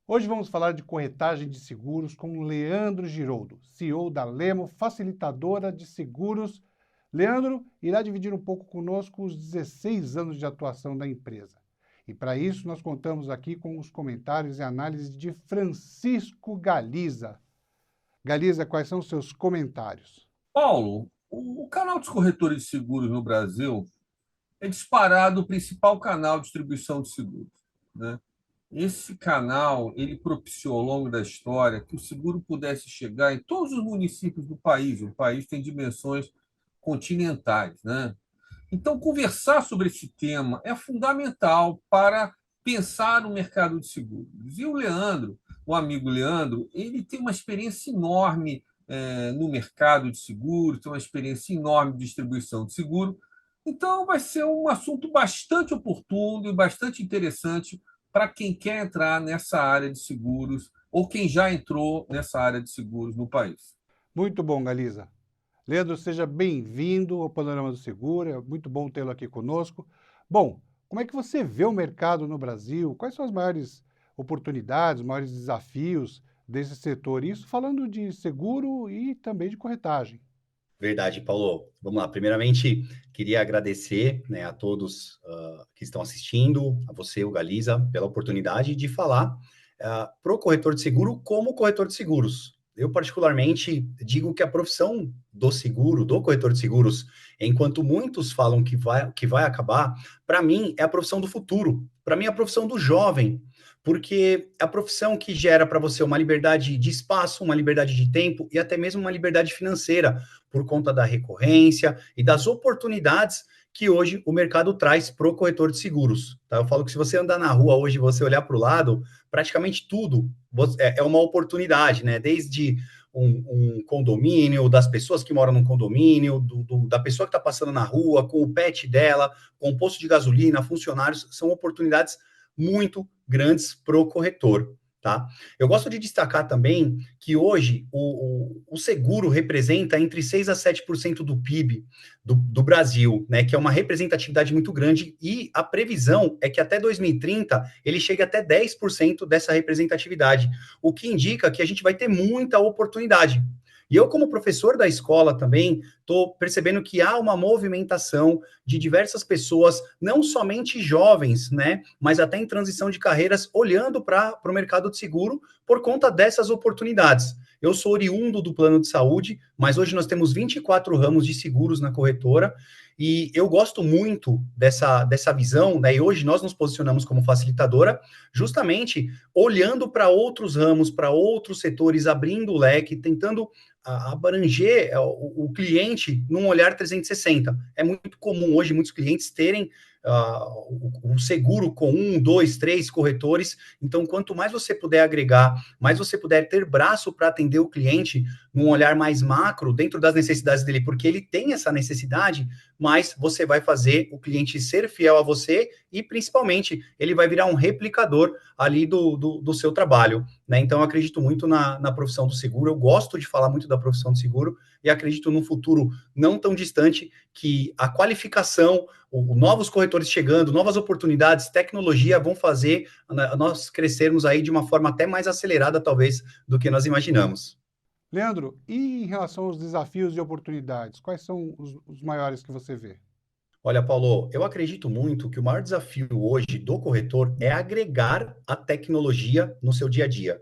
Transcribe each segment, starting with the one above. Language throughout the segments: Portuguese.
Hoje vamos falar de corretagem de seguros com Leandro Giroldo, CEO da Lemo, facilitadora de seguros. Leandro irá dividir um pouco conosco os 16 anos de atuação da empresa. E para isso nós contamos aqui com os comentários e análises de Francisco Galiza. Galiza, quais são os seus comentários? Paulo, o canal dos corretores de seguros no Brasil é disparado o principal canal de distribuição de seguros, né? Esse canal, ele propiciou ao longo da história que o seguro pudesse chegar em todos os municípios do país. O país tem dimensões continentais, né? Então, conversar sobre esse tema é fundamental para pensar no mercado de seguros. E o Leandro, o amigo Leandro, ele tem uma experiência enorme no mercado de seguros, tem uma experiência enorme de distribuição de seguro. Então, vai ser um assunto bastante oportuno e bastante interessante para quem quer entrar nessa área de seguros ou quem já entrou nessa área de seguros no país. Muito bom, Galiza. Leandro, seja bem-vindo ao Panorama do Seguro, é muito bom tê-lo aqui conosco. Bom, como é que você vê o mercado no Brasil? Quais são as maiores oportunidades, os maiores desafios desse setor? Isso falando de seguro e também de corretagem. Verdade, Paulo. Vamos lá. Primeiramente, queria agradecer, né, a todos que estão assistindo, a você, o Galiza, pela oportunidade de falar para o corretor de seguro como corretor de seguros. Eu, particularmente, digo que a profissão do seguro, do corretor de seguros, enquanto muitos falam que vai acabar, para mim é a profissão do futuro. Para mim é a profissão do jovem, porque é a profissão que gera para você uma liberdade de espaço, uma liberdade de tempo e até mesmo uma liberdade financeira por conta da recorrência e das oportunidades que hoje o mercado traz para o corretor de seguros. Tá? Eu falo que se você andar na rua hoje e você olhar para o lado, praticamente tudo é uma oportunidade, né? Desde um condomínio, das pessoas que moram no condomínio, da pessoa que está passando na rua, com o pet dela, com o posto de gasolina, funcionários, são oportunidades muito grandes para o corretor. Tá? Eu gosto de destacar também que hoje o seguro representa entre 6 a 7% do PIB do Brasil, né, que é uma representatividade muito grande, e a previsão é que até 2030 ele chegue até 10% dessa representatividade, o que indica que a gente vai ter muita oportunidade. E eu, como professor da escola também, estou percebendo que há uma movimentação de diversas pessoas, não somente jovens, né, mas até em transição de carreiras, olhando para o mercado de seguro por conta dessas oportunidades. Eu sou oriundo do plano de saúde, mas hoje nós temos 24 ramos de seguros na corretora, e eu gosto muito dessa visão, né? E hoje nós nos posicionamos como facilitadora, justamente olhando para outros ramos, para outros setores, abrindo o leque, tentando abranger cliente num olhar 360. É muito comum hoje muitos clientes terem o seguro com um, dois, três corretores. Então, quanto mais você puder agregar, mais você puder ter braço para atender o cliente num olhar mais macro, dentro das necessidades dele, porque ele tem essa necessidade, mais você vai fazer o cliente ser fiel a você e, principalmente, ele vai virar um replicador ali do seu trabalho, né? Então, eu acredito muito na profissão do seguro, eu gosto de falar muito da profissão do seguro e acredito num futuro não tão distante que a qualificação, novos corretores chegando, novas oportunidades, tecnologia vão fazer nós crescermos aí de uma forma até mais acelerada, talvez, do que nós imaginamos. Leandro, e em relação aos desafios e oportunidades, quais são os maiores que você vê? Olha, Paulo, eu acredito muito que o maior desafio hoje do corretor é agregar a tecnologia no seu dia a dia,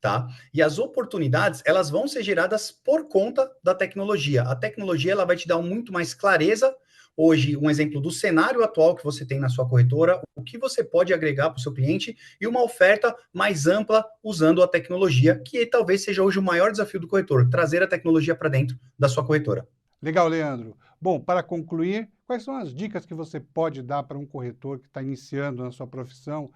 tá? E as oportunidades, elas vão ser geradas por conta da tecnologia. A tecnologia, ela vai te dar muito mais clareza. Hoje, um exemplo do cenário atual que você tem na sua corretora, o que você pode agregar para o seu cliente e uma oferta mais ampla usando a tecnologia, que talvez seja hoje o maior desafio do corretor, trazer a tecnologia para dentro da sua corretora. Legal, Leandro. Bom, para concluir, quais são as dicas que você pode dar para um corretor que está iniciando na sua profissão?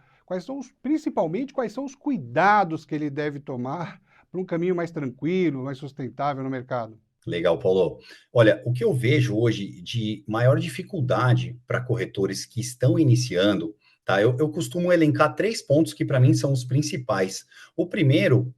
Principalmente, quais são os cuidados que ele deve tomar para um caminho mais tranquilo, mais sustentável no mercado? Legal, Paulo. Olha, o que eu vejo hoje de maior dificuldade para corretores que estão iniciando, tá? Eu costumo elencar três pontos que para mim são os principais. O primeiro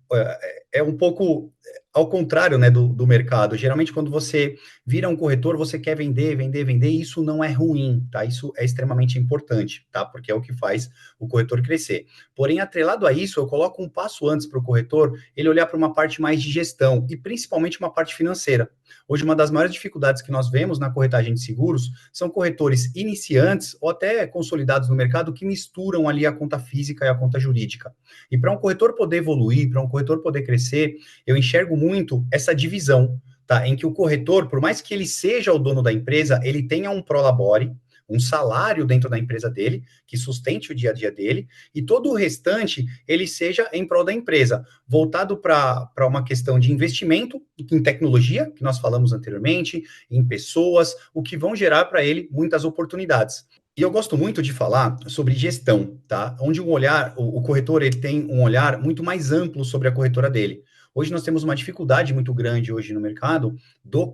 é um pouco ao contrário, né, do mercado. Geralmente, quando você vira um corretor, você quer vender, vender, vender, e isso não é ruim, tá? Isso é extremamente importante, tá? Porque é o que faz o corretor crescer. Porém, atrelado a isso, eu coloco um passo antes para o corretor, ele olhar para uma parte mais de gestão, e principalmente uma parte financeira. Hoje, uma das maiores dificuldades que nós vemos na corretagem de seguros são corretores iniciantes ou até consolidados no mercado que misturam ali a conta física e a conta jurídica. E para um corretor poder evoluir, para um corretor poder crescer, eu enxergo muito essa divisão, tá? Em que o corretor, por mais que ele seja o dono da empresa, ele tenha um prolabore, um salário dentro da empresa dele, que sustente o dia a dia dele, e todo o restante ele seja em prol da empresa, voltado para uma questão de investimento em tecnologia, que nós falamos anteriormente, em pessoas, o que vão gerar para ele muitas oportunidades. E eu gosto muito de falar sobre gestão, tá? Onde o corretor ele tem um olhar muito mais amplo sobre a corretora dele. Hoje nós temos uma dificuldade muito grande hoje no mercado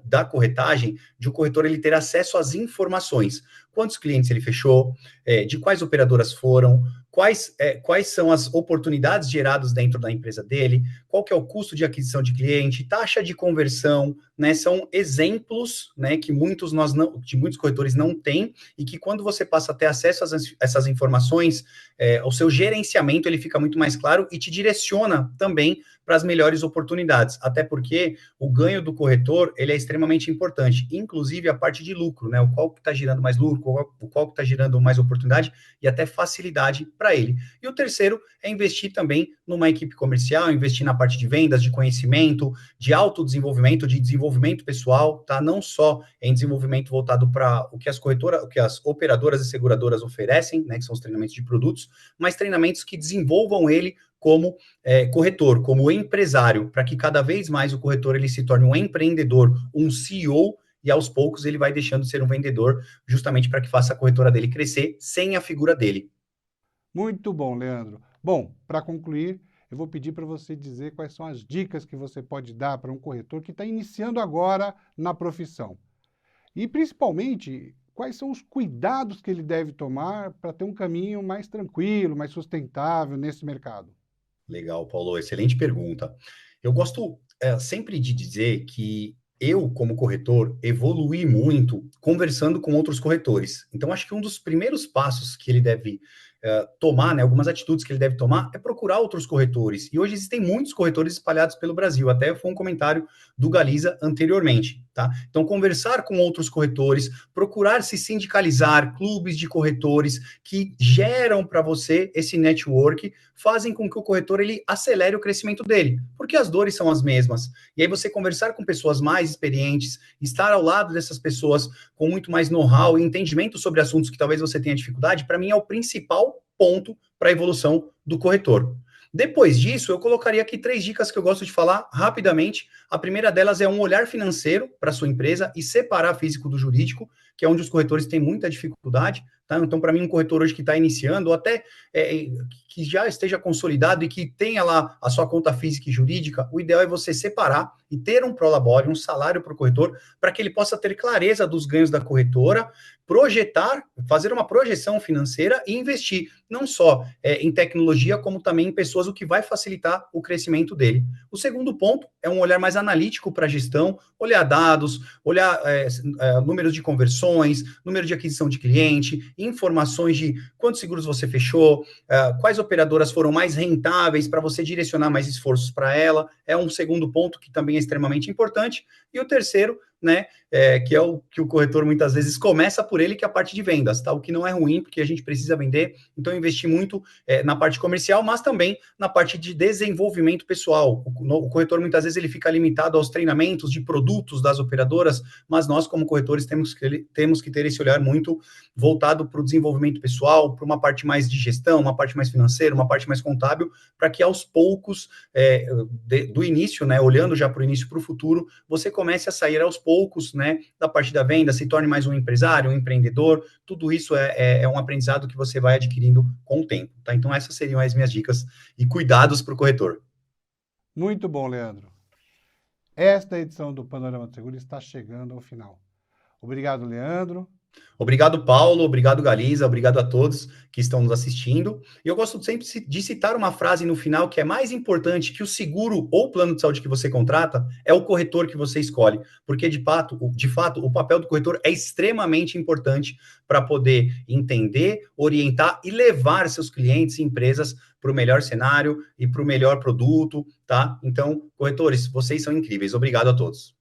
da corretagem, de o corretor ele ter acesso às informações. Quantos clientes ele fechou, de quais operadoras foram, quais são as oportunidades geradas dentro da empresa dele, qual que é o custo de aquisição de cliente, taxa de conversão, né? São exemplos, né, que muitos corretores não têm e que quando você passa a ter acesso a essas informações, o seu gerenciamento ele fica muito mais claro e te direciona também para as melhores oportunidades, até porque o ganho do corretor ele é extremamente importante, inclusive a parte de lucro, né? O qual que está gerando mais lucro, o qual que está gerando mais oportunidade e até facilidade para ele. E o terceiro é investir também numa equipe comercial, investir na parte de vendas, de conhecimento, de autodesenvolvimento, de desenvolvimento pessoal, tá? Não só em desenvolvimento voltado para o que as operadoras e seguradoras oferecem, né? Que são os treinamentos de produtos, mas treinamentos que desenvolvam ele como corretor, como empresário, para que cada vez mais o corretor ele se torne um empreendedor, um CEO, e aos poucos ele vai deixando de ser um vendedor, justamente para que faça a corretora dele crescer sem a figura dele. Muito bom, Leandro. Bom, para concluir, eu vou pedir para você dizer quais são as dicas que você pode dar para um corretor que está iniciando agora na profissão. E, principalmente, quais são os cuidados que ele deve tomar para ter um caminho mais tranquilo, mais sustentável nesse mercado. Legal, Paulo, excelente pergunta. Eu gosto sempre de dizer que eu, como corretor, evoluí muito conversando com outros corretores. Então, acho que um dos primeiros passos que ele deve tomar, né, algumas atitudes que ele deve tomar, é procurar outros corretores. E hoje existem muitos corretores espalhados pelo Brasil. Até foi um comentário do Galiza anteriormente, tá? Então, conversar com outros corretores, procurar se sindicalizar, clubes de corretores que geram para você esse network, fazem com que o corretor ele acelere o crescimento dele, porque as dores são as mesmas. E aí você conversar com pessoas mais experientes, estar ao lado dessas pessoas com muito mais know-how e entendimento sobre assuntos que talvez você tenha dificuldade, para mim é o principal ponto para a evolução do corretor. Depois disso, eu colocaria aqui 3 dicas que eu gosto de falar rapidamente. A primeira delas é um olhar financeiro para a sua empresa e separar físico do jurídico, que é onde os corretores têm muita dificuldade. Tá? Então, para mim, um corretor hoje que está iniciando, ou até que já esteja consolidado e que tenha lá a sua conta física e jurídica, o ideal é você separar e ter um prolabore, um salário para o corretor, para que ele possa ter clareza dos ganhos da corretora, projetar, fazer uma projeção financeira e investir, não só em tecnologia, como também em pessoas, o que vai facilitar o crescimento dele. O segundo ponto é um olhar mais analítico para a gestão, olhar dados, olhar números de conversões, número de aquisição de cliente, informações de quantos seguros você fechou, quais operadoras foram mais rentáveis para você direcionar mais esforços para ela, é um segundo ponto que também é extremamente importante. E o terceiro, né, que é o que o corretor muitas vezes começa por ele, que é a parte de vendas, tá? O que não é ruim, porque a gente precisa vender, então investir muito na parte comercial, mas também na parte de desenvolvimento pessoal. O corretor muitas vezes ele fica limitado aos treinamentos de produtos das operadoras, mas nós como corretores temos que ter esse olhar muito voltado para o desenvolvimento pessoal, para uma parte mais de gestão, uma parte mais financeira, uma parte mais contábil, para que aos poucos, do início, né, olhando já para o início, para o futuro, você comece a sair aos poucos, né, da parte da venda, se torne mais um empresário, um empreendedor. Tudo isso é um aprendizado que você vai adquirindo com o tempo, tá? Então essas seriam as minhas dicas e cuidados para o corretor. Muito bom, Leandro. Esta edição do Panorama do Seguro está chegando ao final. Obrigado, Leandro. Obrigado, Paulo. Obrigado, Galiza. Obrigado a todos que estão nos assistindo. E eu gosto sempre de citar uma frase no final que é mais importante que o seguro ou plano de saúde que você contrata é o corretor que você escolhe. Porque, de fato, o papel do corretor é extremamente importante para poder entender, orientar e levar seus clientes e empresas para o melhor cenário e para o melhor produto, tá? Então, corretores, vocês são incríveis. Obrigado a todos.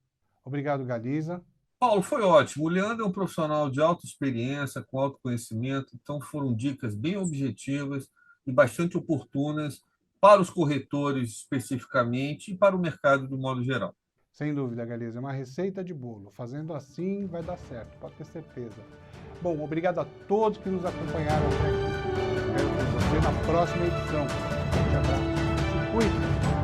Obrigado, Galiza. Paulo, foi ótimo. O Leandro é um profissional de alta experiência, com alto conhecimento, então foram dicas bem objetivas e bastante oportunas para os corretores especificamente e para o mercado de modo geral. Sem dúvida, Galiza, é uma receita de bolo. Fazendo assim vai dar certo, pode ter certeza. Bom, obrigado a todos que nos acompanharam até aqui. Espero ver você na próxima edição. Um forte abraço. Se cuide.